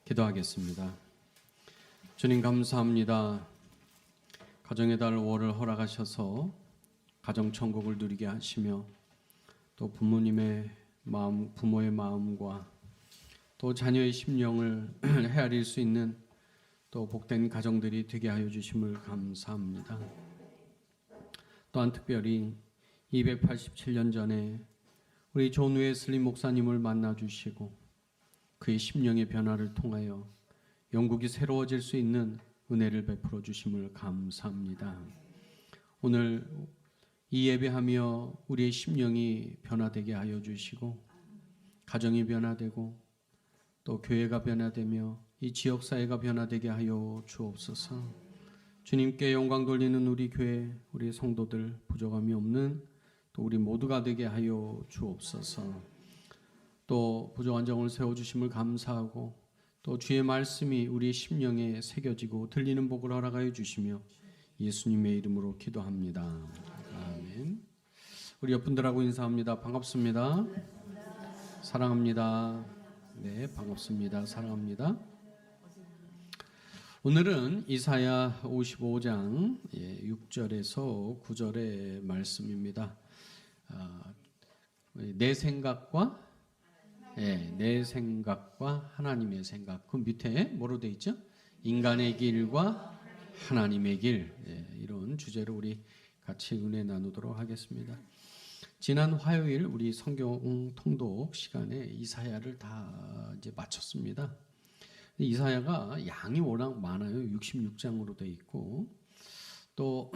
기도하겠습니다. 주님 감사합니다. 가정의 달 5월을 허락하셔서 가정천국을 누리게 하시며 또 부모님의 마음, 부모의 마음과 또 자녀의 심령을 헤아릴 수 있는 또 복된 가정들이 되게 하여 주심을 감사합니다. 또한 특별히 287년 전에 우리 존 웨슬리 목사님을 만나 주시고 그의 심령의 변화를 통하여 영국이 새로워질 수 있는 은혜를 베풀어 주심을 감사합니다. 오늘 이 예배하며 우리의 심령이 변화되게 하여 주시고 가정이 변화되고 또 교회가 변화되며 이 지역사회가 변화되게 하여 주옵소서. 주님께 영광 돌리는 우리 교회, 우리 성도들 부족함이 없는 또 우리 모두가 되게 하여 주옵소서. 또 부족한 정을 세워주심을 감사하고 또 주의 말씀이 우리의 심령에 새겨지고 들리는 복을 허락하여 주시며 예수님의 이름으로 기도합니다. 아멘. 우리 옆분들하고 인사합니다. 반갑습니다. 사랑합니다. 네, 반갑습니다. 사랑합니다. 오늘은 이사야 55장 6절에서 9절의 말씀입니다. 내 생각과 내 생각과 하나님의 생각. 그 밑에 뭐로 되어 있죠? 인간의 길과 하나님의 길. 이런 주제로 우리 같이 은혜 나누도록 하겠습니다. 지난 화요일 우리 성경 통독 시간에 이사야를 다 이제 마쳤습니다. 이사야가 양이 워낙 많아요. 66장으로 되어 있고 또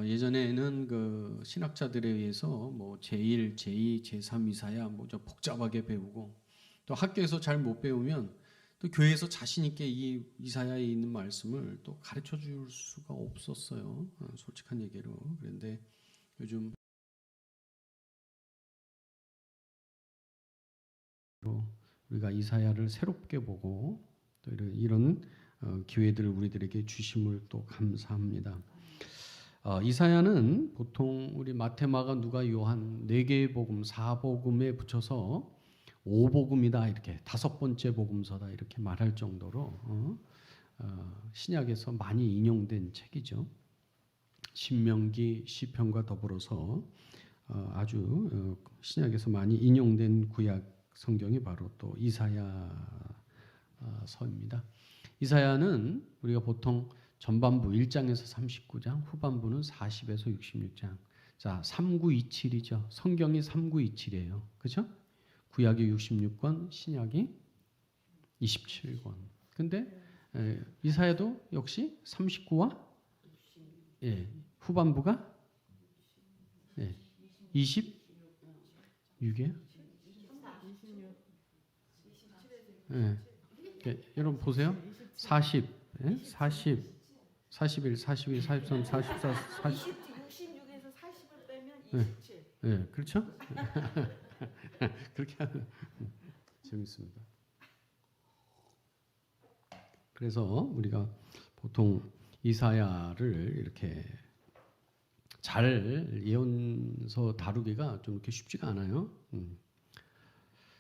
예전에는 그 신학자들에 의해서 뭐 제1, 제2, 제3 이사야 뭐 좀 복잡하게 배우고 또 학교에서 잘 못 배우면 또 교회에서 자신 있게 이 이사야에 있는 말씀을 또 가르쳐 줄 수가 없었어요. 솔직한 얘기로. 그런데 요즘 우리가 이사야를 새롭게 보고 또 이런 기회들을 우리들에게 주심을 또 감사합니다. 이사야는 보통 우리 마태, 마가, 누가, 요한 4개의 복음, 4복음에 붙여서 5복음이다 이렇게 5번째 복음서다 이렇게 말할 정도로 신약에서 많이 인용된 책이죠. 신명기, 시편과 더불어서 아주 신약에서 많이 인용된 구약 성경이 바로 또 이사야서입니다. 이사야는 우리가 보통 전반부 1장에서 39장, 후반부는 40에서 66장. 자, 3927이죠. 성경이 3927이에요. 그렇죠? 구약이 66권, 신약이 27권. 근데 이사야도 역시 39와 후반부가 26이에요. 여러분 보세요. 40, 41, 42, 43, 44, 40. 66에서 40을 빼면 27. 그렇죠? 그렇게 하면 재밌습니다. 그래서 우리가 보통 이사야를 이렇게 잘 예언서 다루기가 좀 이렇게 쉽지가 않아요.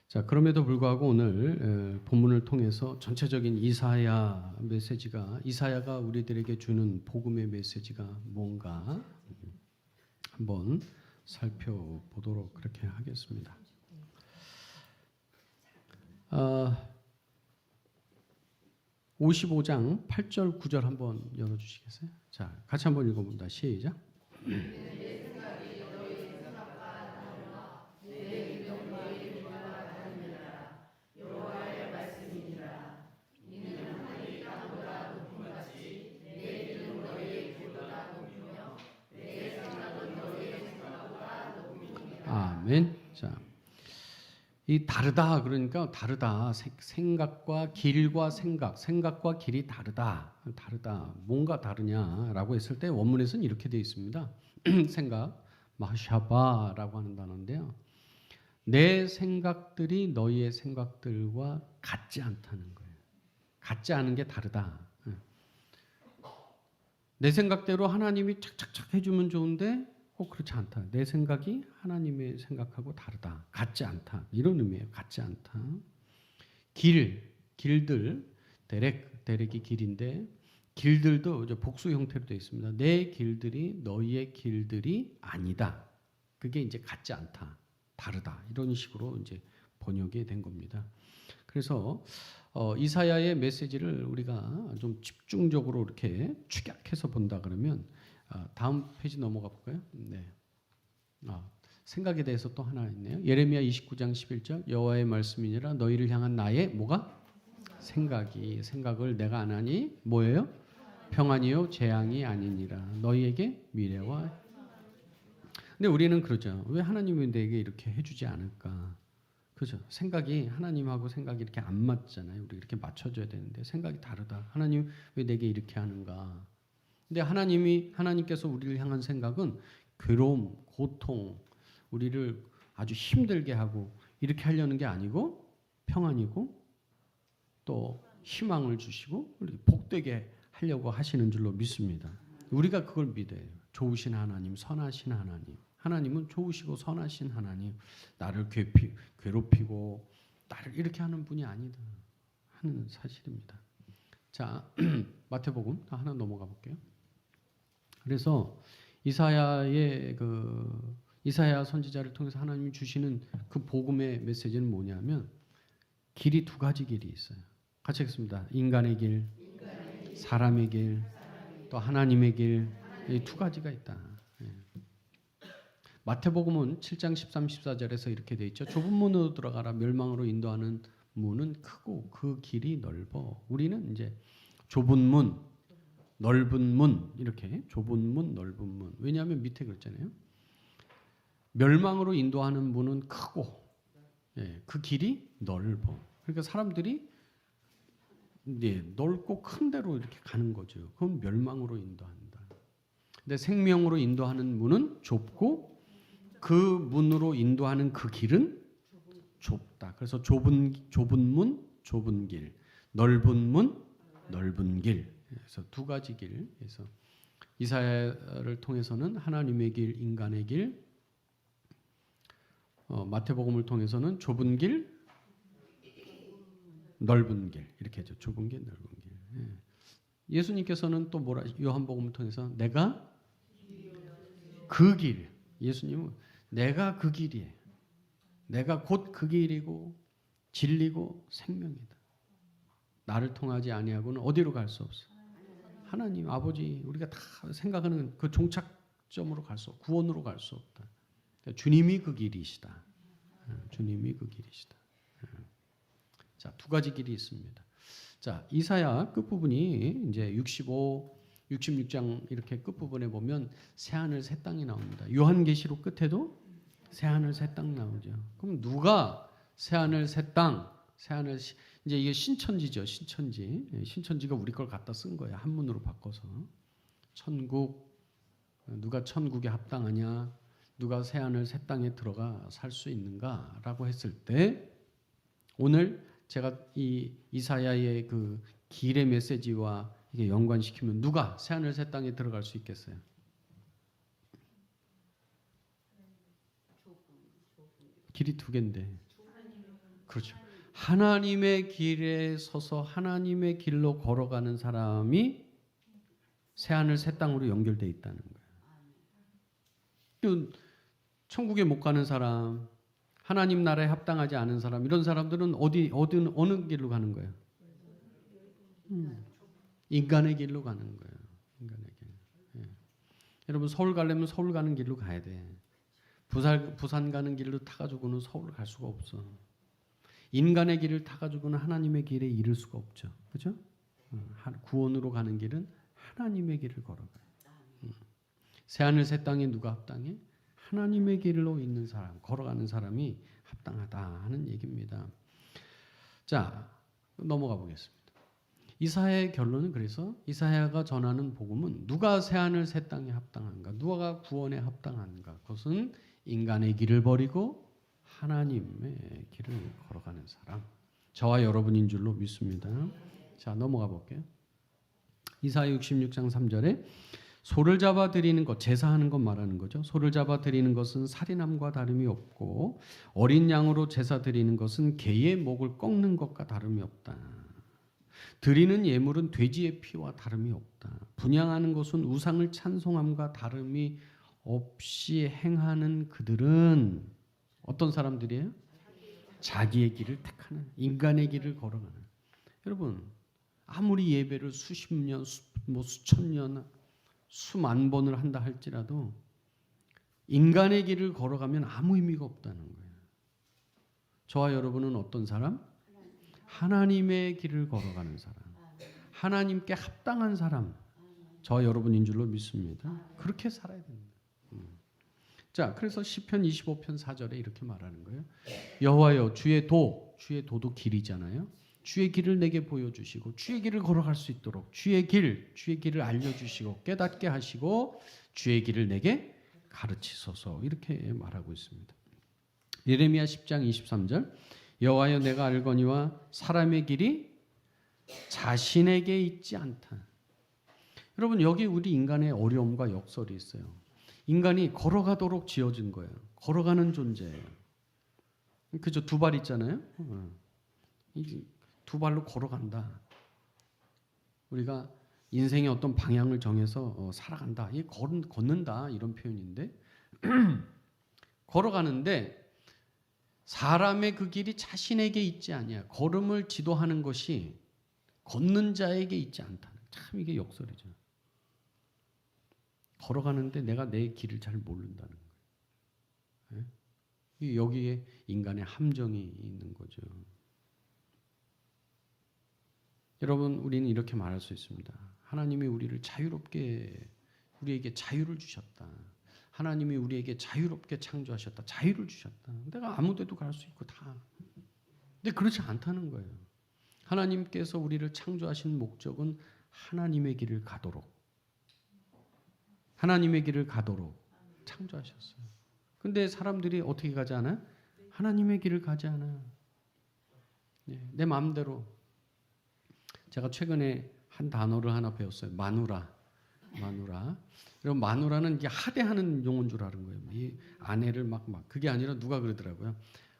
자, 그럼에도 불구하고 오늘 본문을 통해서 전체적인 이사야 메시지가 이사야가 우리들에게 주는 복음의 메시지가 뭔가 한번 살펴보도록 그렇게 하겠습니다. 55장 8절 9절 한번 열어주시겠어요? 자, 같이 한번 읽어봅니다. 시작. 아멘. 자, 이 다르다 그러니까 다르다. 생각과 길과 생각과 길이 다르다. 뭔가 다르냐라고 했을 때 원문에서는 이렇게 되어 있습니다. 생각, 마샤바라고 하는 단어인데요. 내 생각들이 너희의 생각들과 같지 않다는 거예요. 같지 않은 게 다르다. 내 생각대로 하나님이 착착착 해주면 좋은데 꼭 그렇지 않다. 내 생각이 하나님의 생각하고 다르다. 같지 않다. 이런 의미예요. 같지 않다. 길 길들, 대렉이 길인데 길들도 이제 복수 형태로 되어 있습니다. 내 길들이 너희의 길들이 아니다. 그게 이제 같지 않다, 다르다 이런 식으로 이제 번역이 된 겁니다. 그래서 이사야의 메시지를 우리가 좀 집중적으로 이렇게 축약해서 본다 그러면 다음 페이지 넘어가 볼까요? 네. 생각에 대해서 또 하나 있네요. 예레미야 29장 11절 여호와의 말씀이니라 너희를 향한 나의 뭐가? 생각을 내가 안 하니 뭐예요? 평안이요 재앙이 아니니라 너희에게 미래와. 근데 우리는 그러죠. 왜 하나님이 내게 이렇게 해주지 않을까? 그죠? 생각이 하나님하고 생각이 이렇게 안 맞잖아요. 우리 이렇게 맞춰줘야 되는데 생각이 다르다. 하나님 왜 내게 이렇게 하는가? 근데 하나님께서 우리를 향한 생각은 괴로움, 고통, 우리를 아주 힘들게 하고 이렇게 하려는 게 아니고 평안이고 또 희망을 주시고 복되게 하려고 하시는 줄로 믿습니다. 우리가 그걸 믿어요. 좋으신 하나님, 선하신 하나님. 하나님은 좋으시고 선하신 하나님. 나를 괴롭히고 나를 이렇게 하는 분이 아니다 하는 사실입니다. 자, 마태복음 하나 넘어가 볼게요. 그래서 이사야 선지자를 통해서 하나님이 주시는 그 복음의 메시지는 뭐냐면 길이 두 가지 길이 있어요. 같이 읽겠습니다. 인간의 길, 사람의 길, 또 하나님의 길, 이 두 가지가 있다. 마태복음은 7장 13, 14절에서 이렇게 돼 있죠. 좁은 문으로 들어가라. 멸망으로 인도하는 문은 크고 그 길이 넓어. 우리는 이제 좁은 문, 넓은 문 이렇게 좁은 문, 넓은 문. 왜냐하면 밑에 그랬잖아요. 멸망으로 인도하는 문은 크고 그 길이 넓어. 그러니까 사람들이 넓고 큰 데로 이렇게 가는 거죠. 그건 멸망으로 인도한다. 근데 생명으로 인도하는 문은 좁고 그 문으로 인도하는 그 길은 좁다. 그래서 좁은 문, 좁은 길, 넓은 문, 넓은 길. 그래서 두 가지 길. 그래서 이사야를 통해서는 하나님의 길, 인간의 길, 마태복음을 통해서는 좁은 길, 넓은 길 이렇게 하죠. 좁은 길, 넓은 길. 예수님께서는 또 뭐라 요한복음을 통해서 내가 그 길. 예수님은 내가 그 길이에요. 내가 곧 그 길이고 진리고 생명이다. 나를 통하지 아니하고는 어디로 갈 수 없어. 하나님 아버지 우리가 다 생각하는 그 종착점으로 갈 수 없고 구원으로 갈 수 없다. 주님이 그 길이시다. 주님이 그 길이시다. 자, 두 가지 길이 있습니다. 자, 이사야 끝부분이 이제 66장 이렇게 끝부분에 보면 새하늘 새 땅이 나옵니다. 요한계시록 끝에도 새하늘 새 땅 나오죠. 그럼 누가 새하늘 새 땅, 이제 이게 신천지죠. 신천지가 우리 걸 갖다 쓴 거예요. 한문으로 바꿔서. 천국, 누가 천국에 합당하냐? 누가 새하늘 새 땅에 들어가 살 수 있는가라고 했을 때 오늘 제가 이 이사야의 그 길의 메시지와 이게 연관시키면 누가 새하늘 새 땅에 들어갈 수 있겠어요? 길이 두 개인데. 그렇죠. 하나님의 길에 서서 하나님의 길로 걸어가는 사람이 새하늘 새 땅으로 연결되어 있다는 거예요. 천국에 못 가는 사람, 하나님 나라에 합당하지 않은 사람, 이런 사람들은 어느 길로 가는 거예요? 인간의 길로 가는 거예요. 인간의 길. 여러분 서울 가려면 서울 가는 길로 가야 돼. 부산 가는 길로 타가지고는 서울 갈 수가 없어. 인간의 길을 타가지고는 하나님의 길에 이를 수가 없죠. 그렇죠? 구원으로 가는 길은 하나님의 길을 걸어가요. 새하늘 새 땅에 누가 합당해? 하나님의 길로 있는 사람, 걸어가는 사람이 합당하다 하는 얘기입니다. 자, 넘어가 보겠습니다. 이사야의 결론은 그래서 이사야가 전하는 복음은 누가 새하늘 새 땅에 합당한가? 누가 구원에 합당한가? 그것은 인간의 길을 버리고 하나님의 길을 걸어가는 사람. 저와 여러분인 줄로 믿습니다. 자, 넘어가 볼게요. 이사야 66장 3절에 소를 잡아 드리는 것, 제사하는 것 말하는 거죠. 소를 잡아 드리는 것은 살인함과 다름이 없고 어린 양으로 제사 드리는 것은 개의 목을 꺾는 것과 다름이 없다. 드리는 예물은 돼지의 피와 다름이 없다. 분향하는 것은 우상을 찬송함과 다름이 없이 행하는 그들은 어떤 사람들이에요? 자기의 길을 택하는, 인간의 길을 걸어가는. 여러분, 아무리 예배를 수십 년, 수천 년, 수만 번을 한다 할지라도 인간의 길을 걸어가면 아무 의미가 없다는 거예요. 저와 여러분은 어떤 사람? 하나님의 길을 걸어가는 사람. 하나님께 합당한 사람. 저와 여러분인 줄로 믿습니다. 그렇게 살아야 됩니다. 자, 그래서 시편 25편 4절에 이렇게 말하는 거예요. 여호와여, 주의 도도 길이잖아요. 주의 길을 내게 보여주시고 주의 길을 걸어갈 수 있도록 주의 길을 알려주시고 깨닫게 하시고 주의 길을 내게 가르치소서, 이렇게 말하고 있습니다. 예레미야 10장 23절, 여호와여, 내가 알거니와 사람의 길이 자신에게 있지 않다. 여러분, 여기 우리 인간의 어려움과 역설이 있어요. 인간이 걸어가도록 지어진 거예요. 걸어가는 존재예요. 그죠? 두 발 있잖아요. 두 발로 걸어간다. 우리가 인생의 어떤 방향을 정해서 살아간다. 이 걷는다, 이런 표현인데 걸어가는데 사람의 그 길이 자신에게 있지 아니야. 걸음을 지도하는 것이 걷는 자에게 있지 않다는, 참 이게 역설이죠. 걸어가는데 내가 내 길을 잘 모른다는 거예요. 여기에 인간의 함정이 있는 거죠. 여러분, 우리는 이렇게 말할 수 있습니다. 하나님이 우리를 우리에게 자유를 주셨다. 하나님이 우리에게 자유롭게 창조하셨다. 자유를 주셨다. 내가 아무 데도 갈 수 있고 다. 근데 그렇지 않다는 거예요. 하나님께서 우리를 창조하신 목적은 하나님의 길을 가도록 창조하셨어요. 근데 사람들이 어떻게 가지 않아요? 하나님의 길을 가지 않아요. 내 마음대로. 제가 최근에 한 단어를 하나 배웠어요. 마누라. 여러분, 마누라는 이게 하대하는 용어인 줄 아는 거예요. 이 아내를 막 그게 아니라 누가 그러더라고요.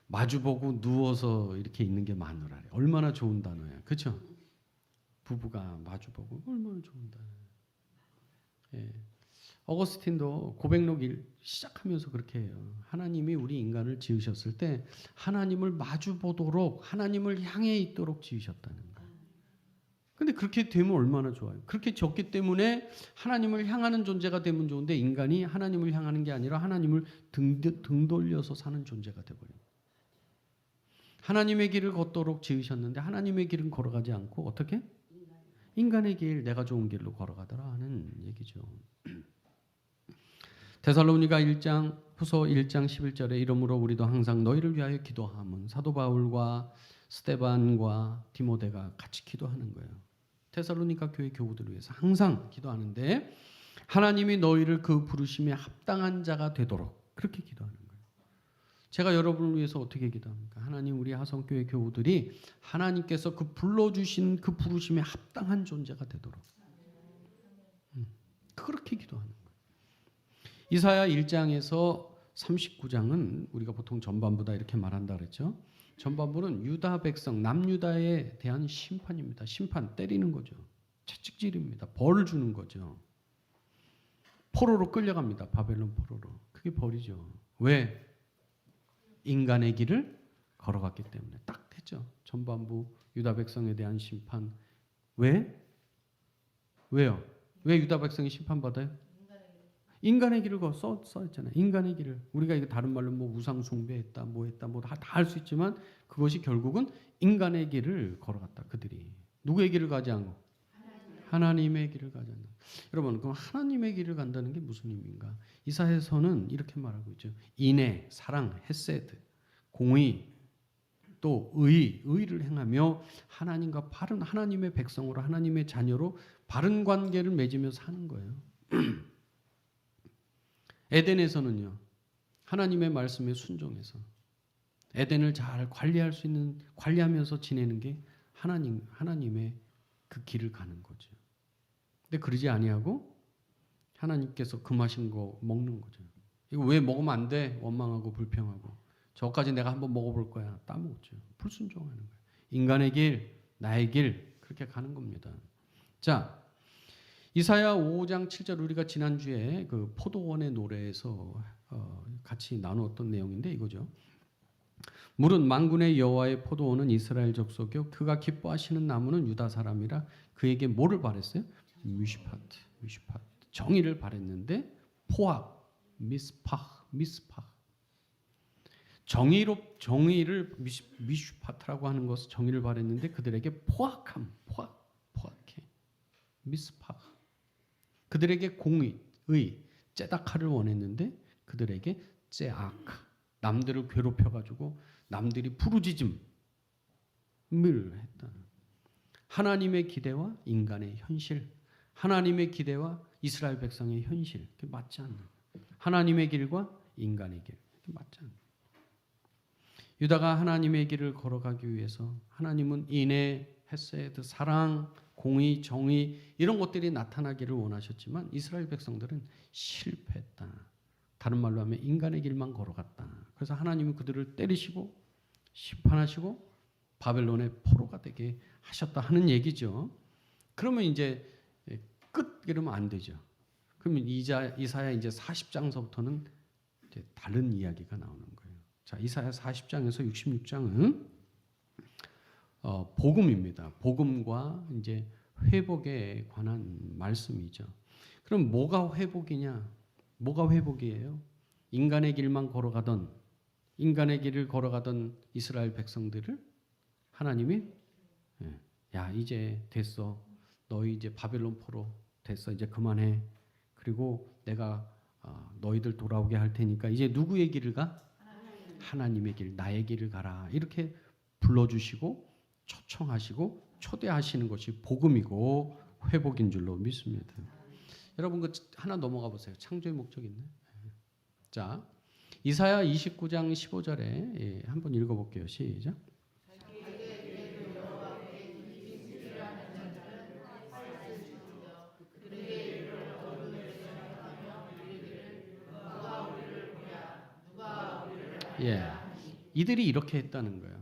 마주보고 누워서 이렇게 있는 게 마누라래. 얼마나 좋은 단어야. 그렇죠? 부부가 마주보고 얼마나 좋은 단어야. 예. 어거스틴도 고백록 시작하면서 그렇게 해요. 하나님이 우리 인간을 지으셨을 때 하나님을 마주보도록, 하나님을 향해 있도록 지으셨다는 거예요. 근데 그렇게 되면 얼마나 좋아요. 그렇게 졌기 때문에 하나님을 향하는 존재가 되면 좋은데 인간이 하나님을 향하는 게 아니라 하나님을 등 돌려서 사는 존재가 돼버려요. 하나님의 길을 걷도록 지으셨는데 하나님의 길은 걸어가지 않고 어떻게? 인간의 길, 내가 좋은 길로 걸어가더라 하는 얘기죠. 데살로니가 후서 1장 11절에 이러므로 우리도 항상 너희를 위하여 기도함은 사도 바울과 스데반과 디모데가 같이 기도하는 거예요. 데살로니가 교회 교우들을 위해서 항상 기도하는데 하나님이 너희를 그 부르심에 합당한 자가 되도록 그렇게 기도하는 거예요. 제가 여러분을 위해서 어떻게 기도합니까? 하나님, 우리 하성교회 교우들이 하나님께서 그 불러주신 그 부르심에 합당한 존재가 되도록 그렇게 기도하는 거예요. 이사야 1장에서 39장은 우리가 보통 전반부다 이렇게 말한다 그랬죠. 전반부는 유다 백성, 남유다에 대한 심판입니다. 심판, 때리는 거죠. 채찍질입니다. 벌을 주는 거죠. 포로로 끌려갑니다. 바벨론 포로로. 그게 벌이죠. 왜? 인간의 길을 걸어갔기 때문에. 딱 됐죠. 전반부 유다 백성에 대한 심판. 왜? 왜요? 왜 유다 백성이 심판받아요? 인간의 길을 써있잖아요. 인간의 길을. 우리가 이거 다른 말로 뭐 우상 숭배했다, 뭐 했다, 뭐 다 할 수 있지만 그것이 결국은 인간의 길을 걸어갔다. 그들이. 누구의 길을 가지 않고? 하나님의 길을 가지 않는다. 여러분, 그럼 하나님의 길을 간다는 게 무슨 의미인가? 이사야서는 이렇게 말하고 있죠. 인애, 사랑, 헤세드, 공의, 또 의를 행하며 하나님과 바른 하나님의 백성으로, 하나님의 자녀로 바른 관계를 맺으며 사는 거예요. 에덴에서는요, 하나님의 말씀에 순종해서 에덴을 잘 관리할 수 있는, 관리하면서 지내는 게 하나님의 그 길을 가는 거죠. 근데 그러지 아니하고 하나님께서 금하신 거 먹는 거죠. 이거 왜 먹으면 안 돼? 원망하고 불평하고. 저까지 내가 한번 먹어볼 거야. 따먹었죠. 불순종하는 거예요. 인간의 길, 나의 길, 그렇게 가는 겁니다. 자, 이사야 5장 7절 우리가 지난주에 그 포도원의 노래에서 같이 나누었던 내용인데 이거죠. 물은 만군의 여호와의 포도원은 이스라엘 족속이요 그가 기뻐하시는 나무는 유다 사람이라 그에게 뭐를 바랬어요? 미슈파트. 정의를 바랬는데 포악, 미스파. 정의를 미슈파트라고 하는 것을 정의를 바랬는데 그들에게 포악해. 미스파. 그들에게 공의, 째다카를 원했는데 그들에게 째아카. 남들을 괴롭혀가지고 남들이 부르짖음을 했다. 하나님의 기대와 인간의 현실, 하나님의 기대와 이스라엘 백성의 현실, 그게 맞지 않는. 하나님의 길과 인간의 길, 그게 맞지 않는. 유다가 하나님의 길을 걸어가기 위해서 하나님은 인애, 헤세드, 사랑, 공의, 정의 이런 것들이 나타나기를 원하셨지만 이스라엘 백성들은 실패했다. 다른 말로 하면 인간의 길만 걸어갔다. 그래서 하나님은 그들을 때리시고 심판하시고 바벨론의 포로가 되게 하셨다 하는 얘기죠. 그러면 이제 끝 이러면 안 되죠. 그러면 이사야 이제 40장서부터는 이제 다른 이야기가 나오는 거예요. 자, 이사야 40장에서 66장은 복음입니다. 복음과 이제 회복에 관한 말씀이죠. 그럼 뭐가 회복이냐? 뭐가 회복이에요? 인간의 길을 걸어가던 이스라엘 백성들을 하나님이 야 이제 됐어. 너희 이제 바벨론 포로 됐어. 이제 그만해. 그리고 내가 너희들 돌아오게 할 테니까 이제 누구의 길을 가? 하나님의 길, 나의 길을 가라. 이렇게 불러주시고 초청하시고 초대하시는 것이 복음이고 회복인 줄로 믿습니다. 여러분 그 하나 넘어가 보세요. 창조의 목적 있네. 자, 이사야 29장 15절에 한번 읽어볼게요. 시작. 예, 이들이 이렇게 했다는 거예요.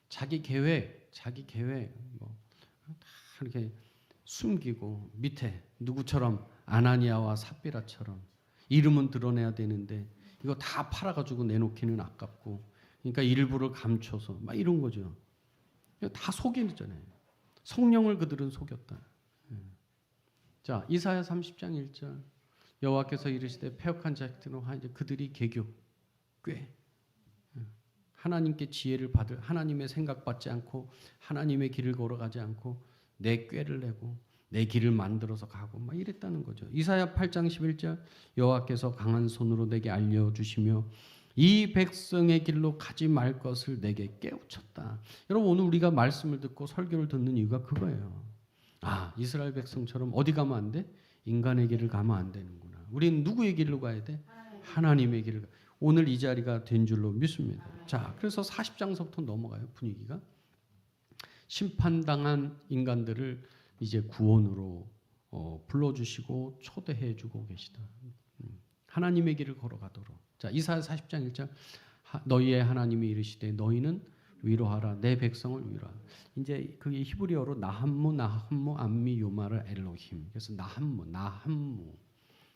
자기 계획 뭐 이렇게 숨기고 밑에 누구처럼 아나니아와 삽비라처럼 이름은 드러내야 되는데 이거 다 팔아가지고 내놓기는 아깝고 그러니까 일부를 감춰서 막 이런 거죠. 다 속이잖아요. 성령을 그들은 속였다. 자, 이사야 30장 1절 여호와께서 이르시되 패역한 자식들은 그들이 계교 꾀 하나님께 지혜를 받을 하나님의 생각받지 않고 하나님의 길을 걸어가지 않고 내 꾀를 내고 내 길을 만들어서 가고 막 이랬다는 거죠. 이사야 8장 11절 여호와께서 강한 손으로 내게 알려주시며 이 백성의 길로 가지 말 것을 내게 깨우쳤다. 여러분 오늘 우리가 말씀을 듣고 설교를 듣는 이유가 그거예요. 아, 이스라엘 백성처럼 어디 가면 안 돼? 인간의 길을 가면 안 되는구나. 우리는 누구의 길로 가야 돼? 하나님의 길을. 오늘 이 자리가 된 줄로 믿습니다. 자, 그래서 40장서부터 넘어가요. 분위기가. 심판당한 인간들을 이제 구원으로 불러주시고 초대해주고 계시다. 하나님의 길을 걸어가도록. 자, 이사야 40장 1절 너희의 하나님이 이르시되 너희는 위로하라 내 백성을 위로하라. 이제 그게 히브리어로 나함무 암미 요마르 엘로힘. 그래서 나함무.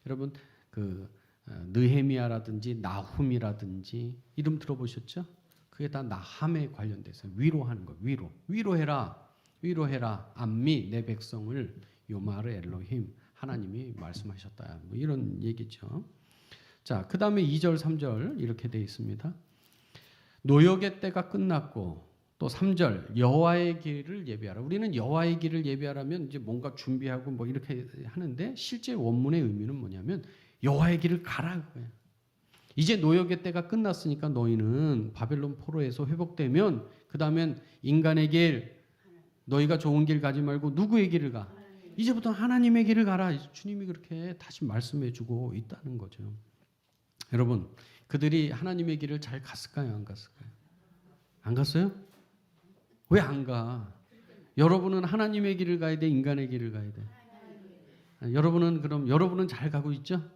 여러분 그 느헤미야라든지 나훔이라든지 이름 들어보셨죠? 그게 다 나함에 관련돼 있어요. 위로하는 거. 위로해라. 암미 내 백성을 요마르 엘로힘 하나님이 말씀하셨다. 뭐 이런 얘기죠. 자, 그다음에 2절 3절 이렇게 돼 있습니다. 노역의 때가 끝났고 또 3절 여호와의 길을 예비하라. 우리는 여호와의 길을 예비하라면 이제 뭔가 준비하고 뭐 이렇게 하는데 실제 원문의 의미는 뭐냐면 여호와의 길을 가라 그거예요. 이제 노역의 때가 끝났으니까 너희는 바벨론 포로에서 회복되면 그다음엔 인간의 길 너희가 좋은 길 가지 말고 누구의 길을 가? 이제부터 하나님의 길을 가라. 주님이 그렇게 다시 말씀해 주고 있다는 거죠. 여러분 그들이 하나님의 길을 잘 갔을까요? 안 갔을까요? 안 갔어요? 왜 안 가? 여러분은 하나님의 길을 가야 돼? 인간의 길을 가야 돼? 여러분은 잘 가고 있죠?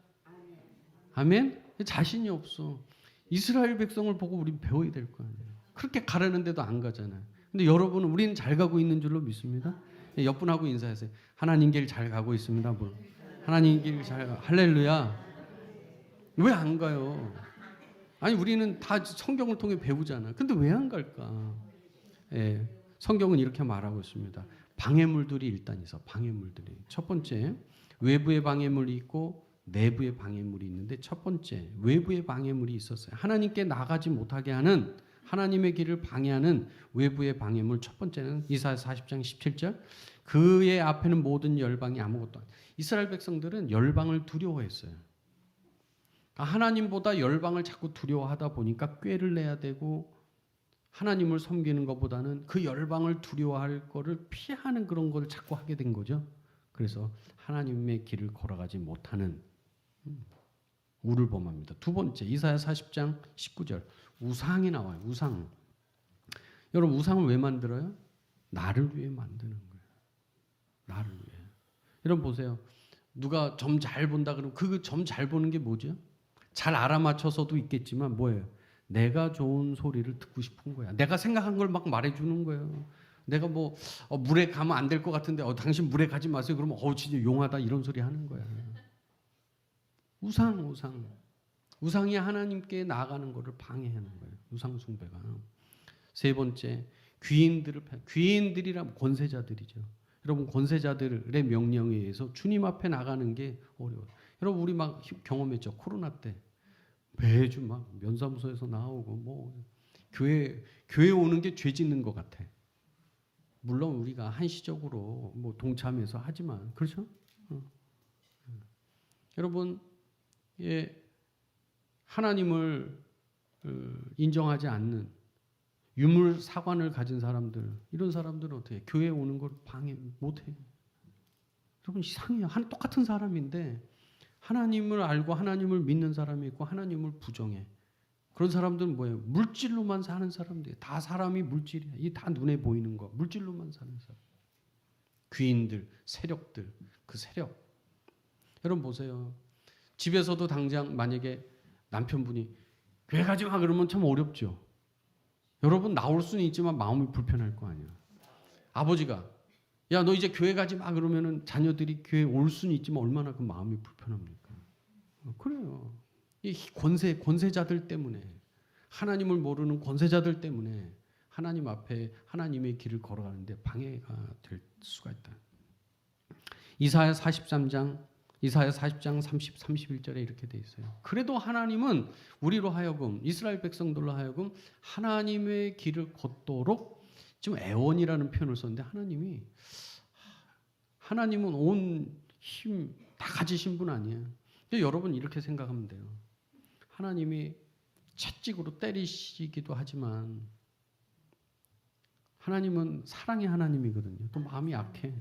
아멘? 자신이 없어. 이스라엘 백성을 보고 우린 배워야 될 거 아니에요. 그렇게 가라는데도 안 가잖아요. 근데 여러분은 우리는 잘 가고 있는 줄로 믿습니다. 옆분하고 인사하세요. 하나님 길 잘 가고 있습니다. 뭐. 하나님 길 잘 할렐루야. 왜 안 가요? 아니 우리는 다 성경을 통해 배우잖아. 근데 왜 안 갈까? 예, 성경은 이렇게 말하고 있습니다. 방해물들이 일단 있어. 방해물들이. 첫 번째, 외부의 방해물이 있고 내부의 방해물이 있는데 첫 번째, 외부의 방해물이 있었어요. 하나님께 나가지 못하게 하는 하나님의 길을 방해하는 외부의 방해물. 첫 번째는 이사야 40장 17절. 그의 앞에는 모든 열방이 아무것도 아니에요. 이스라엘 백성들은 열방을 두려워했어요. 하나님보다 열방을 자꾸 두려워하다 보니까 꾀를 내야 되고 하나님을 섬기는 것보다는 그 열방을 두려워할 거를 피하는 그런 걸 자꾸 하게 된 거죠. 그래서 하나님의 길을 걸어가지 못하는 우를 범합니다. 두 번째, 이사야 40장 19절. 우상이 나와요. 우상. 여러분 우상을 왜 만들어요? 나를 위해 만드는 거예요. 나를 위해. 여러분 보세요. 누가 점 잘 본다 그러면 그 점 잘 보는 게 뭐죠? 잘 알아맞혀서도 있겠지만 뭐예요? 내가 좋은 소리를 듣고 싶은 거야. 내가 생각한 걸 막 말해주는 거예요. 내가 뭐 물에 가면 안 될 것 같은데 당신 물에 가지 마세요. 그러면 진짜 용하다 이런 소리 하는 거야. 우상. 우상이 하나님께 나아가는 것을 방해하는 거예요. 우상 숭배가. 세 번째, 귀인들이란 권세자들이죠. 여러분 권세자들의 명령에 의해서 주님 앞에 나가는 게 어려워요. 여러분 우리 막 경험했죠. 코로나 때 매주 막 면사무소에서 나오고 뭐 교회 오는 게 죄 짓는 것 같아. 물론 우리가 한시적으로 뭐 동참해서 하지만 그렇죠? 여러분 하나님을 인정하지 않는 유물 사관을 가진 사람들 이런 사람들은 어떻게 해요? 교회 오는 걸 방해 못해요. 여러분 이상해요. 똑같은 사람인데 하나님을 알고 하나님을 믿는 사람이 있고 하나님을 부정해. 그런 사람들은 뭐예요? 물질로만 사는 사람들. 다 사람이 물질이야. 이 다 눈에 보이는 거. 물질로만 사는 사람. 귀인들, 세력들, 그 세력. 여러분 보세요. 집에서도 당장 만약에 남편분이 교회 가지 마 그러면 참 어렵죠. 여러분 나올 수는 있지만 마음이 불편할 거 아니야. 아버지가 야 너 이제 교회 가지 마 그러면은 자녀들이 교회 올 수는 있지만 얼마나 그 마음이 불편합니까? 그래요. 이 권세자들 때문에 하나님을 모르는 권세자들 때문에 하나님 앞에 하나님의 길을 걸어가는데 방해가 될 수가 있다. 이사야 40장 30, 31절에 이렇게 돼 있어요. 그래도 하나님은 우리로 하여금 이스라엘 백성들로 하여금 하나님의 길을 걷도록 지금 애원이라는 표현을 썼는데 하나님은 온 힘 다 가지신 분 아니에요. 근데 여러분 이렇게 생각하면 돼요. 하나님이 채찍으로 때리시기도 하지만 하나님은 사랑의 하나님이거든요. 또 마음이 약해.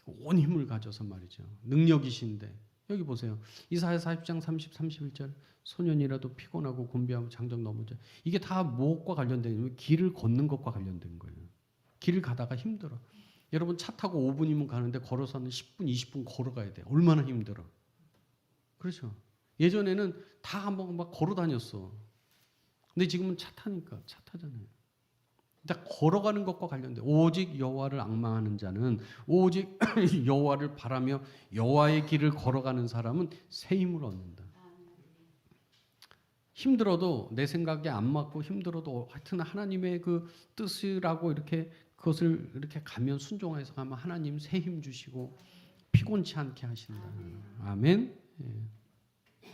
온 힘을 가져서 말이죠. 능력이신데 여기 보세요. 이사야 40장 30, 31절 소년이라도 피곤하고 곤비하고 장정 넘어져. 이게 다 무엇과 관련된 길을 걷는 것과 관련된 거예요. 길을 가다가 힘들어. 여러분 차 타고 5분이면 가는데 걸어서는 10분, 20분 걸어가야 돼. 얼마나 힘들어. 그렇죠. 예전에는 다 한번 막 걸어 다녔어. 근데 지금은 차 타잖아요. 다 걸어가는 것과 관련돼. 오직 여호와를 앙망하는 자는 오직 여호와를 바라며 여호와의 길을 걸어가는 사람은 새 힘을 얻는다. 힘들어도 내 생각에 안 맞고 힘들어도 하여튼 하나님의 그 뜻이라고 이렇게 그것을 이렇게 가면 순종해서 가면 하나님 새 힘 주시고 피곤치 않게 하신다. 아멘. 예.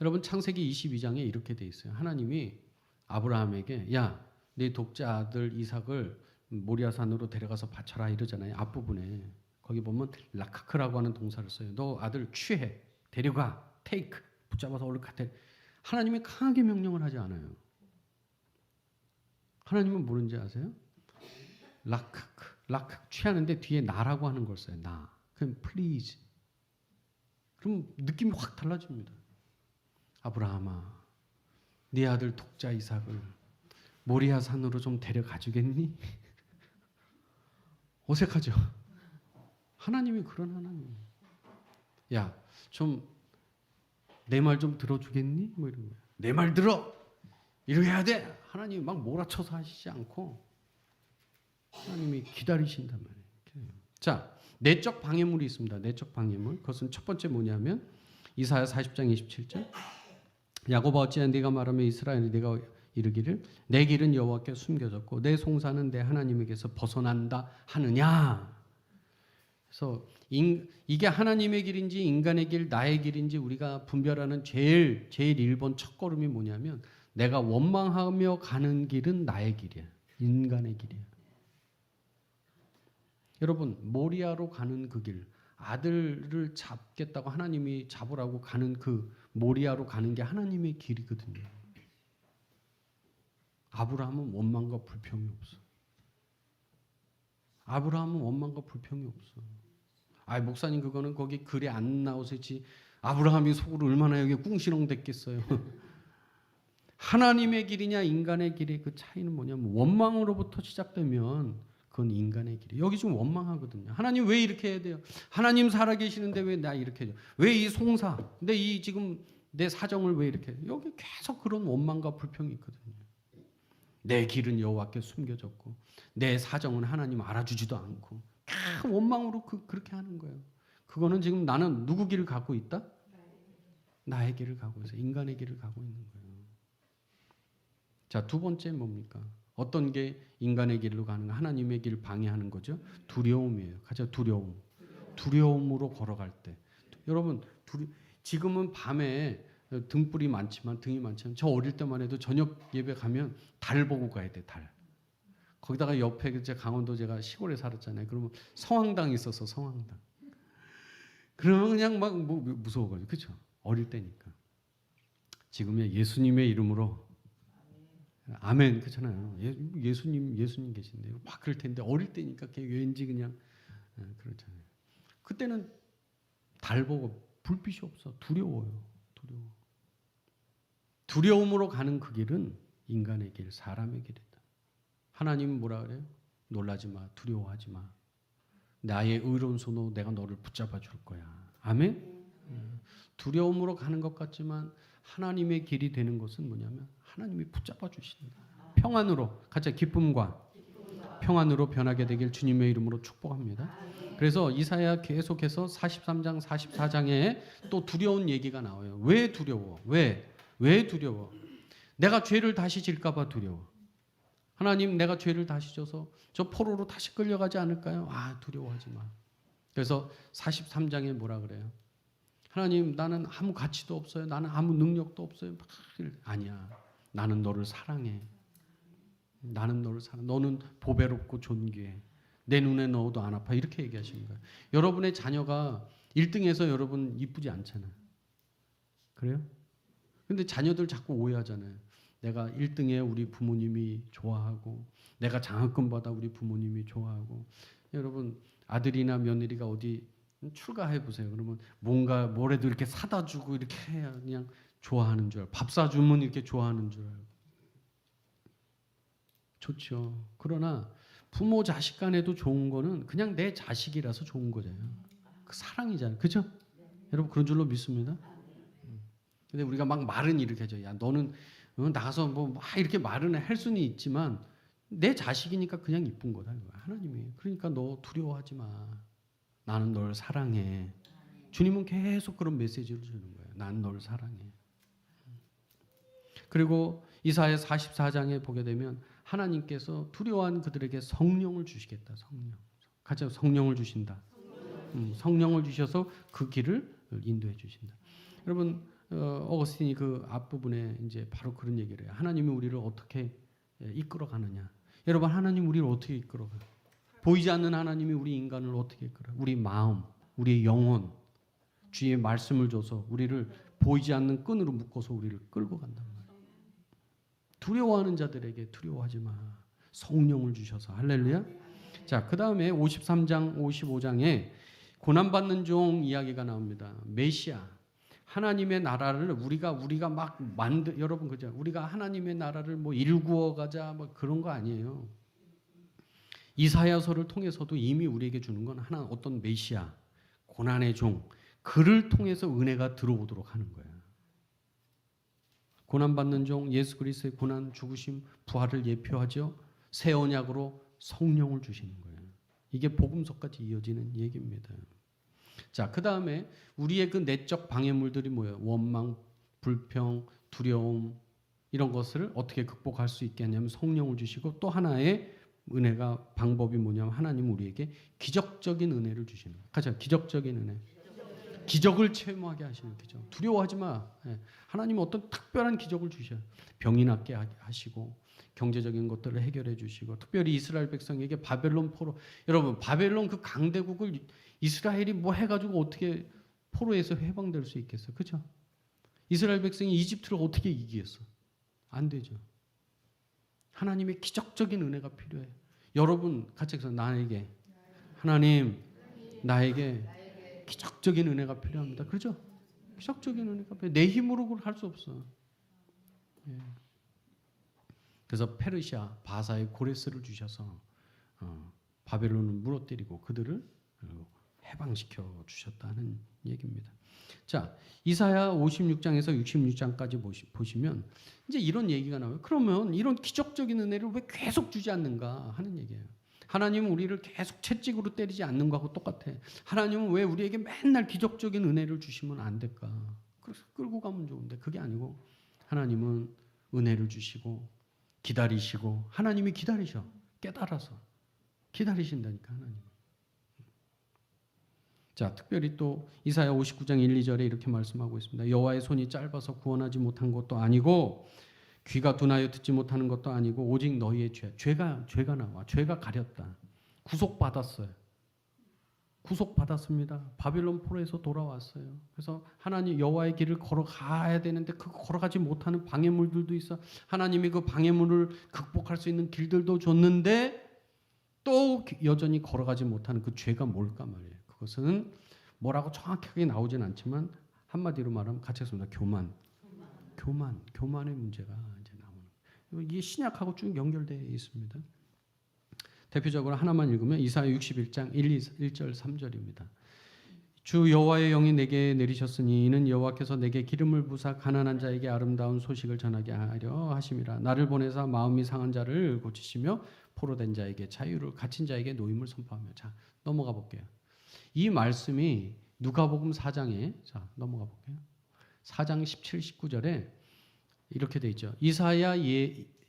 여러분 창세기 22장에 이렇게 돼 있어요. 하나님이 아브라함에게 야, 네 독자 아들 이삭을 모리아산으로 데려가서 바쳐라 이러잖아요. 앞부분에 거기 보면 라카크라고 하는 동사를 써요. 너 아들 취해 데려가 테이크 붙잡아서 얼른 가. 하나님이 강하게 명령을 하지 않아요. 하나님은 뭐는지 아세요? 라카크 취하는데 뒤에 나라고 하는 걸 써요. 나. 그럼 please. 그럼 느낌이 확 달라집니다. 아브라함아, 네 아들 독자 이삭을 모리아 산으로 좀 데려가 주겠니? 어색하죠. 하나님이 그런 하나님. 야, 좀 내 말 좀 들어주겠니? 뭐 이런 거야. 내 말 들어. 이렇게 해야 돼. 하나님이 막 몰아쳐서 하시지 않고 하나님이 기다리신단 말이에요. 자, 내적 방해물이 있습니다. 내적 방해물. 그것은 첫 번째 뭐냐면 이사야 40장 27절. 야곱아 어찌하여 네가 말하며 이스라엘이 네가 이르기를 내 길은 여호와께 숨겨졌고 내 송사는 내 하나님에게서 벗어난다 하느냐. 그래서 이게 하나님의 길인지 인간의 길, 나의 길인지 우리가 분별하는 제일 1번 첫걸음이 뭐냐면 내가 원망하며 가는 길은 나의 길이야. 인간의 길이야. 여러분 모리아로 가는 그 길, 아들을 잡겠다고 하나님이 잡으라고 가는 그 모리아로 가는 게 하나님의 길이거든요. 아브라함은 원망과 불평이 없어. 아브라함은 원망과 불평이 없어. 아, 목사님 그거는 거기 글에 안 나오시지. 아브라함이 속으로 얼마나 여기 꿍시렁댔겠어요. 하나님의 길이냐 인간의 길의 그 차이는 뭐냐면 원망으로부터 시작되면 그건 인간의 길이에요. 여기 지금 원망하거든요. 하나님 왜 이렇게 해야 돼요? 하나님 살아계시는데 왜 나 이렇게 해요? 왜 이 송사? 근데 이 지금 내 사정을 왜 이렇게 해요? 여기 계속 그런 원망과 불평이 있거든요. 내 길은 여호와께 숨겨졌고 내 사정은 하나님 알아주지도 않고 원망으로 그렇게 하는 거예요. 그거는 지금 나는 누구 길을 가고 있다? 나의 길을 가고 있어. 인간의 길을 가고 있는 거예요. 자, 두 번째 뭡니까? 어떤 게 인간의 길로 가는가? 하나님의 길을 방해하는 거죠. 두려움이에요. 가자, 두려움. 두려움으로 걸어갈 때. 여러분, 지금은 밤에 등불이 많지만 등이 많지만 저 어릴 때만 해도 저녁 예배 가면 달 보고 가야 돼. 달. 거기다가 옆에 이제 강원도 제가 시골에 살았잖아요. 그러면 성황당이 있어서 성황당. 그러면 그냥 막 뭐 무서워가지고 그렇죠. 어릴 때니까. 지금의 예수님의 이름으로 아멘 그렇잖아요. 예수님 계신데 막 그럴 텐데 어릴 때니까 왠지 그냥 그렇잖아요. 그때는 달 보고 불빛이 없어. 두려워요. 두려움으로 가는 그 길은 인간의 길, 사람의 길이다. 하나님은 뭐라 그래요? 놀라지 마, 두려워하지 마. 나의 의로운 손으로 내가 너를 붙잡아 줄 거야. 아멘? 두려움으로 가는 것 같지만 하나님의 길이 되는 것은 뭐냐면 하나님이 붙잡아 주신다. 평안으로, 같이 기쁨과 평안으로 변하게 되길 주님의 이름으로 축복합니다. 그래서 이사야 계속해서 43장, 44장에 또 두려운 얘기가 나와요. 왜 두려워? 왜 두려워? 내가 죄를 다시 질까 봐 두려워. 하나님 내가 죄를 다시 져서 저 포로로 다시 끌려가지 않을까요? 아, 두려워하지 마. 그래서 43장에 뭐라 그래요? 하나님 나는 아무 가치도 없어요. 나는 아무 능력도 없어요. 아니야. 나는 너를 사랑해. 나는 너를 사랑해. 너는 보배롭고 존귀해. 내 눈에 넣어도 안 아파. 이렇게 얘기하시는 거예요. 여러분의 자녀가 1등해서 여러분 이쁘지 않잖아요. 그래요? 근데 자녀들 자꾸 오해하잖아요. 내가 1등에 우리 부모님이 좋아하고 내가 장학금 받아 우리 부모님이 좋아하고. 여러분 아들이나 며느리가 어디 출가해 보세요. 그러면 뭔가 뭐래도 이렇게 사다 주고 이렇게 해야 그냥 좋아하는 줄 알고 밥 사주면 이렇게 좋아하는 줄 알고. 좋죠. 그러나 부모 자식 간에도 좋은 거는 그냥 내 자식이라서 좋은 거잖아요. 그 사랑이잖아요. 그죠? 여러분 그런 줄로 믿습니다. 근데 우리가 막 말은 이렇게 하죠. 야 너는 나가서 뭐 막 이렇게 말은 할 수는 있지만 내 자식이니까 그냥 이쁜 거다. 하나님이. 그러니까 너 두려워하지 마. 나는 널 사랑해. 주님은 계속 그런 메시지를 주는 거예요. 난 널 사랑해. 그리고 이사야 44장에 보게 되면 하나님께서 두려워한 그들에게 성령을 주시겠다. 성령. 같이 성령을 주신다. 성령을 주셔서 그 길을 인도해 주신다. 여러분 어거스틴이 그 앞부분에 이제 바로 그런 얘기를 해요. 하나님이 우리를 어떻게 이끌어 가느냐. 여러분 하나님 우리를 어떻게 이끌어 가요? 보이지 않는 하나님이 우리 인간을 어떻게 이끌어? 우리 마음, 우리의 영혼, 주의 말씀을 줘서 우리를 보이지 않는 끈으로 묶어서 우리를 끌고 간단 말이에요. 두려워하는 자들에게 두려워하지 마. 성령을 주셔서 할렐루야. 자, 그 다음에 53장, 55장에 고난받는 종 이야기가 나옵니다. 메시아, 하나님의 나라를 우리가 막 여러분 그죠? 우리가 하나님의 나라를 뭐 일구어 가자 뭐 그런 거 아니에요. 이사야서를 통해서도 이미 우리에게 주는 건 하나 어떤 메시아, 고난의 종, 그를 통해서 은혜가 들어오도록 하는 거예요. 고난받는 종 예수 그리스도의 고난, 죽으심, 부활을 예표하죠. 새 언약으로 성령을 주시는 거예요. 이게 복음서까지 이어지는 얘기입니다. 자, 그 다음에 우리의 그 내적 방해물들이 뭐예요? 원망, 불평, 두려움 이런 것을 어떻게 극복할 수 있게 하냐면 성령을 주시고 또 하나의 은혜가 방법이 뭐냐면 하나님 우리에게 기적적인 은혜를 주시는 거예요. 가자, 기적적인 은혜. 기적을 체험하게 하시는 기적. 두려워하지 마. 하나님은 어떤 특별한 기적을 주셔요. 병이 낫게 하시고 경제적인 것들을 해결해 주시고 특별히 이스라엘 백성에게 바벨론 포로 여러분 바벨론 그 강대국을 이스라엘이 뭐 해가지고 어떻게 포로에서 해방될 수 있겠어요? 그렇죠? 이스라엘 백성이 이집트를 어떻게 이기겠어? 안 되죠. 하나님의 기적적인 은혜가 필요해요. 여러분 같이 해서 나에게 하나님 나에게 기적적인 은혜가 필요합니다. 그렇죠? 기적적인 은혜가 필요해. 내 힘으로 그걸 할 수 없어. 예. 그래서 페르시아 바사의 고레스를 주셔서 바벨론을 무너뜨리고 그들을 해방시켜 주셨다는 얘기입니다. 자, 이사야 56장에서 66장까지 보시면 이제 이런 얘기가 나와요. 그러면 이런 기적적인 은혜를 왜 계속 주지 않는가 하는 얘기예요. 하나님은 우리를 계속 채찍으로 때리지 않는 거하고 똑같아. 하나님은 왜 우리에게 맨날 기적적인 은혜를 주시면 안 될까? 그래서 끌고 가면 좋은데 그게 아니고 하나님은 은혜를 주시고 기다리시고 하나님이 기다리셔. 깨달아서 기다리신다니까 하나님. 자, 특별히 또 이사야 59장 1, 2절에 이렇게 말씀하고 있습니다. 여호와의 손이 짧아서 구원하지 못한 것도 아니고 귀가 둔하여 듣지 못하는 것도 아니고 오직 너희의 죄가 나와. 죄가 가렸다. 구속받았어요. 구속받았습니다. 바빌론 포로에서 돌아왔어요. 그래서 하나님 여호와의 길을 걸어가야 되는데 그 걸어가지 못하는 방해물들도 있어. 하나님이 그 방해물을 극복할 수 있는 길들도 줬는데 또 여전히 걸어가지 못하는 그 죄가 뭘까 말이에요. 그것은 뭐라고 정확하게 나오진 않지만 한마디로 말하면 같이 했습니다. 교만의 문제가 이제 나오는. 이게 신약하고 쭉 연결되어 있습니다. 대표적으로 하나만 읽으면 이사야 61장 1절 3절입니다. 주 여호와의 영이 내게 내리셨으니 이는 여호와께서 내게 기름을 부사 가난한 자에게 아름다운 소식을 전하게 하려 하심이라. 나를 보내사 마음이 상한 자를 고치시며 포로된 자에게 자유를 갇힌 자에게 노임을 선포하며. 자, 넘어가 볼게요. 이 말씀이 누가복음 4장에 자, 넘어가 볼게요. 4장 17, 19절에 이렇게 돼 있죠.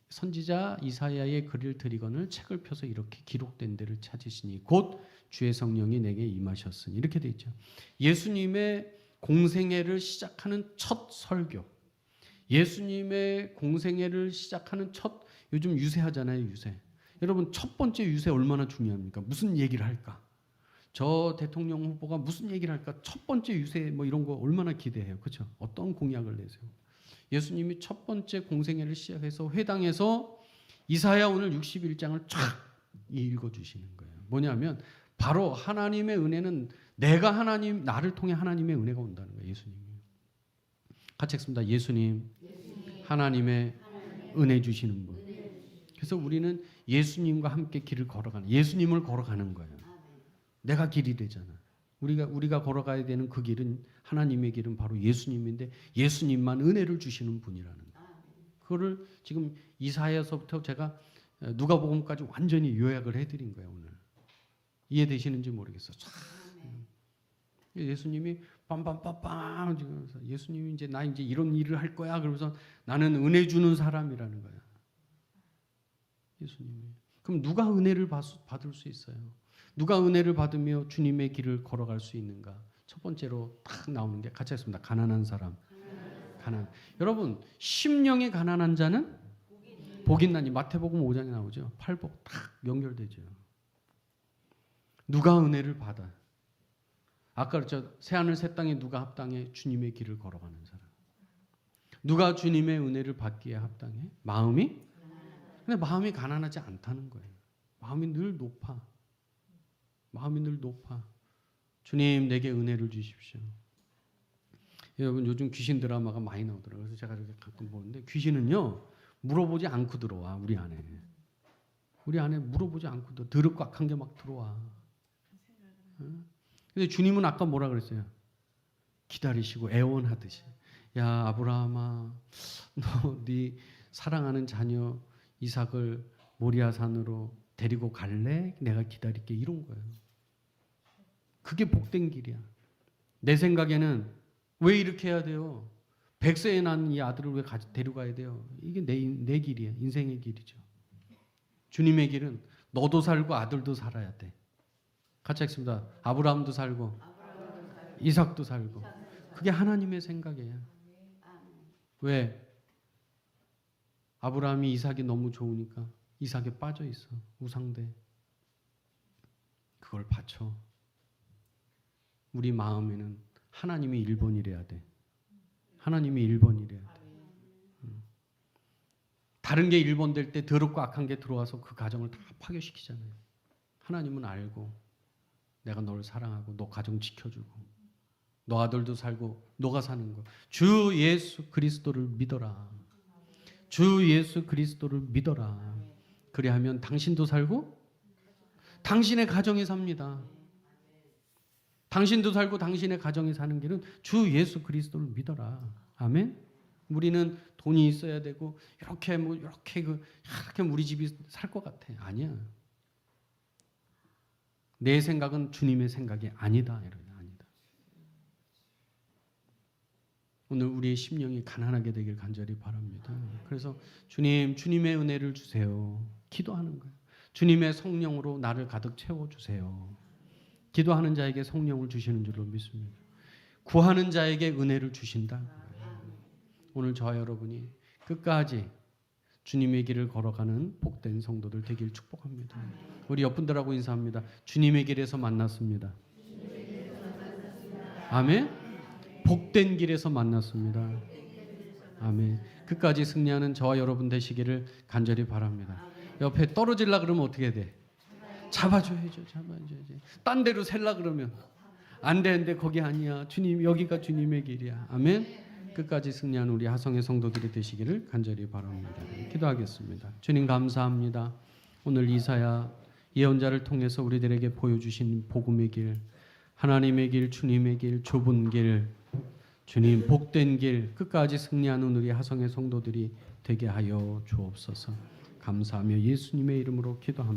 선지자 이사야의 글을 드리거늘 책을 펴서 이렇게 기록된 데를 찾으시니 곧 주의 성령이 내게 임하셨으니 이렇게 돼 있죠. 예수님의 공생애를 시작하는 첫 설교, 예수님의 공생애를 시작하는 첫 요즘 유세하잖아요. 유세. 여러분 첫 번째 유세 얼마나 중요합니까? 무슨 얘기를 할까? 저 대통령 후보가 무슨 얘기를 할까? 첫 번째 유세 뭐 이런 거 얼마나 기대해요. 그렇죠? 어떤 공약을 내세요? 예수님이 첫 번째 공생애를 시작해서 회당에서 이사야 오늘 61장을 쫙 읽어주시는 거예요. 뭐냐면 바로 하나님의 은혜는 나를 통해 하나님의 은혜가 온다는 거예요. 예수님이. 같이 읽습니다. 예수님, 하나님의 은혜 주시는 분. 그래서 우리는 예수님과 함께 길을 걸어가는, 예수님을 걸어가는 거예요. 내가 길이 되잖아. 우리가 걸어가야 되는 그 길은 하나님의 길은 바로 예수님인데 예수님만 은혜를 주시는 분이라는 거예요. 그거를 지금 이사야서부터 제가 누가복음까지 완전히 요약을 해드린 거예요. 오늘 이해되시는지 모르겠어요. 예수님이 빰빰빰빰 지금 예수님이 이제 나 이제 이런 일을 할 거야. 그러면서 나는 은혜 주는 사람이라는 거야. 예수님이. 그럼 누가 은혜를 받을 수 있어요? 누가 은혜를 받으며 주님의 길을 걸어갈 수 있는가? 첫 번째로 딱 나오는 게 같이 했습니다. 가난한 사람. 가난. 여러분 심령이 가난한 자는 복이 있나니 마태복음 5장에 나오죠. 팔복 딱 연결되죠. 누가 은혜를 받아? 아까 그랬죠. 새하늘 새 땅에 누가 합당해? 주님의 길을 걸어가는 사람. 누가 주님의 은혜를 받기에 합당해? 마음이? 근데 마음이 가난하지 않다는 거예요. 마음이 늘 높아. 마음이 늘 높아. 주님 내게 은혜를 주십시오. 여러분 요즘 귀신 드라마가 많이 나오더라고요. 그래서 제가 이렇게 가끔 보는데 귀신은요 물어보지 않고 들어와. 우리 안에 물어보지 않고 드럽 꽉한 게 막 들어와. 근데 주님은 아까 뭐라 그랬어요? 기다리시고 애원하듯이 야 아브라함아, 너 네 사랑하는 자녀 이삭을 모리아산으로 데리고 갈래? 내가 기다릴게. 이런 거예요. 그게 복된 길이야. 내 생각에는 왜 이렇게 해야 돼요? 100세에 난 이 아들을 왜 데려가야 돼요? 이게 내 길이야. 인생의 길이죠. 주님의 길은 너도 살고 아들도 살아야 돼. 같이 하겠습니다. 아브라함도 살고 이삭도 살고. 그게 하나님의 생각이에요. 왜? 아브라함이 이삭이 너무 좋으니까 이삭에 빠져 있어. 우상대. 그걸 바쳐. 우리 마음에는 하나님이 1번이래야 돼. 하나님이 1번이래야 돼. 다른 게 1번 될 때 더럽고 악한 게 들어와서 그 가정을 다 파괴시키잖아요. 하나님은 알고 내가 너를 사랑하고 너 가정 지켜주고 너 아들도 살고 너가 사는 거. 주 예수 그리스도를 믿어라. 주 예수 그리스도를 믿어라. 그리하면 당신도 살고 당신의 가정이 삽니다. 당신도 살고 당신의 가정이 사는 길은 주 예수 그리스도를 믿어라. 아멘. 우리는 돈이 있어야 되고 이렇게 이렇게 우리 집이 살 것 같아. 아니야. 내 생각은 주님의 생각이 아니다. 아니다. 오늘 우리의 심령이 가난하게 되길 간절히 바랍니다. 그래서 주님의 은혜를 주세요. 기도하는 거예요. 주님의 성령으로 나를 가득 채워주세요. 기도하는 자에게 성령을 주시는 줄로 믿습니다. 구하는 자에게 은혜를 주신다. 오늘 저와 여러분이 끝까지 주님의 길을 걸어가는 복된 성도들 되길 축복합니다. 우리 옆분들하고 인사합니다. 주님의 길에서 만났습니다. 아멘. 복된 길에서 만났습니다. 아멘. 끝까지 승리하는 저와 여러분 되시기를 간절히 바랍니다. 옆에 떨어질라 그러면 어떻게 돼? 잡아줘야죠. 딴 데로 셀라 그러면 안 되는데 거기 아니야. 주님, 여기가 주님의 길이야. 아멘. 끝까지 승리하는 우리 하성의 성도들이 되시기를 간절히 바랍니다. 기도하겠습니다. 주님 감사합니다. 오늘 이사야 예언자를 통해서 우리들에게 보여주신 복음의 길, 하나님의 길, 주님의 길, 좁은 길, 주님 복된 길, 끝까지 승리하는 우리 하성의 성도들이 되게 하여 주옵소서. 감사하며 예수님의 이름으로 기도합니다.